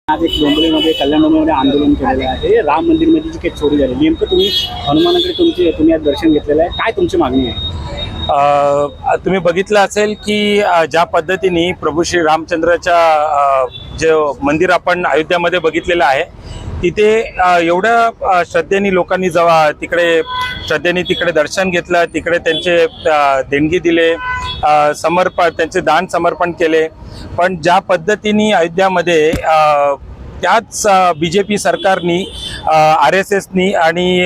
आज एक डोंबिवलीमध्ये कल्याण डोंबिवलीमध्ये आंदोलन केलेलं आहे. राम मंदिरमध्ये जी काही चोरी झाली, नेमकं तुम्ही हनुमानाकडे तुम्ही आज दर्शन घेतलेलं आहे, काय तुमची मागणी आहे? तुम्ही बघितलं असेल की ज्या पद्धतीने प्रभू श्री रामचंद्राच्या जे मंदिर आपण अयोध्यामध्ये बघितलेलं आहे, तिथे एवढ्या श्रद्धेने लोकांनी जेव्हा तिकडे दर्शन घेतलं, तिकडे त्यांचे देणगी दिले, त्यांचे दान समर्पण केले. पण ज्या पद्धतीने अयोध्यामध्ये त्याच BJP सरकारनी RSSनी आणि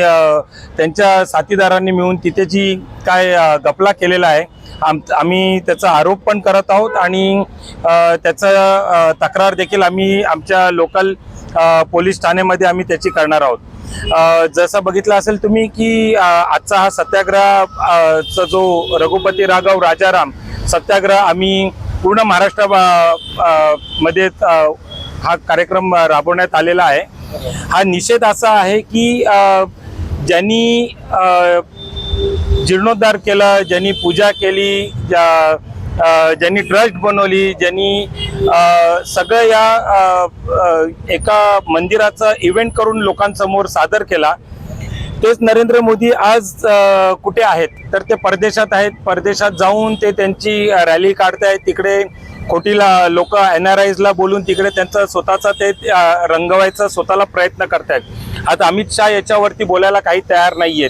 त्यांच्या साथीदारांनी मिळून तिथे जी काय घपला केलेला आहे, आम्ही त्याचा आरोप पण करत आहोत आणि त्याचा तक्रार देखील आम्ही आमच्या लोकल पोलीस ठाण्यामध्ये आम्ही त्याची करणार आहोत. जसं बघितलं असेल तुम्ही की आजचा हा सत्याग्रहाचा जो रघुपती राघव राजाराम सत्याग्रह आम्ही पूर्ण महाराष्ट्रामध्ये हा कार्यक्रम राबवण्यात आलेला आहे. हा निषेध असा आहे की ज्यांनी जीर्णोद्धार केला, ज्यांनी पूजा केली, ज्यांनी ट्रस्ट बनवली, ज्यांनी सगळं या एका मंदिराचा इव्हेंट करून लोकांसमोर सादर केला, तेच नरेंद्र मोदी आज कुठे आहेत? तर ते परदेशात आहेत. परदेशात जाऊन ते त्यांची रॅली काढतायत. तिकडे खोटीला लोक NRIsला बोलून तिकडे त्यांचा स्वतःचा ते रंगवायचा स्वतःला प्रयत्न करतायत. आता अमित शाह याच्यावरती बोलायला काही तयार नाहीयेत.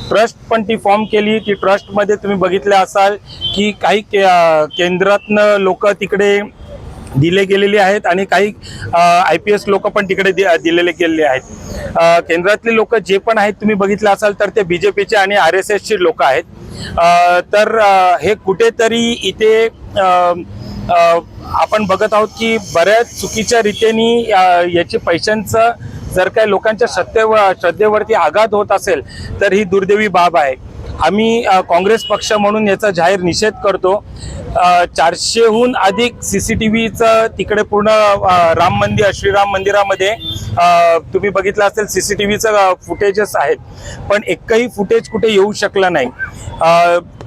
ट्रस्ट पण ती फॉर्म केली. ती ट्रस्टमध्ये तुम्ही बघितलं असाल की काही केंद्रातनं लोक तिकडे दिले गेलेले आहेत आणि काही IPS लोक पण तिकडे दिलेले गेलेले आहेत. केंद्रातले लोक जे पण आहेत तुम्ही बघितलं असाल तर ते BJPचे आणि RSSचे लोक आहेत. तर हे कुठेतरी इथे आपण बघत आहोत की बऱ्याच चुकीच्या रीतीने याची पैशांचं जर काही लोकांच्या श्रद्धेवरती आघात होत असेल तर ही दुर्दैवी बाब आहे. आम्ही काँग्रेस पक्ष म्हणून याचा जाहीर निषेध करतो. 400हून अधिक CCTVचं तिकडे पूर्ण श्रीराम मंदिरामध्ये तुम्ही बघितलं असेल CCTVचं फुटेजेस आहेत, पण एकही फुटेज कुठे येऊ शकलं नाही.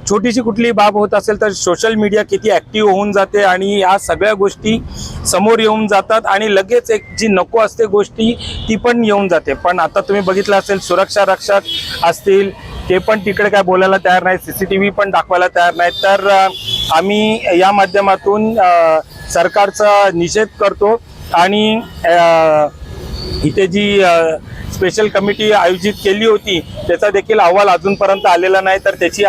छोटीशी कुठली बाब होत असेल तर सोशल मीडिया किती ॲक्टिव्ह होऊन जाते आणि या सगळ्या गोष्टी समोर येऊन जातात आणि लगेच एक जी नको असते गोष्टी ती पण येऊन जाते. पण आता तुम्ही बघितलं असेल सुरक्षा रक्षक असतील ते पण तिकडे काय बोलायला तयार नाही, CCTV पण दाखवायला तयार नाही. तर आम्ही या माध्यमातून सरकारचा निषेध करतो आणि इथे जी स्पेशल कमिटी आयोजित केली होती त्याचा देखील अहवाल अजूनपर्यंत आलेला नाही, तर त्याची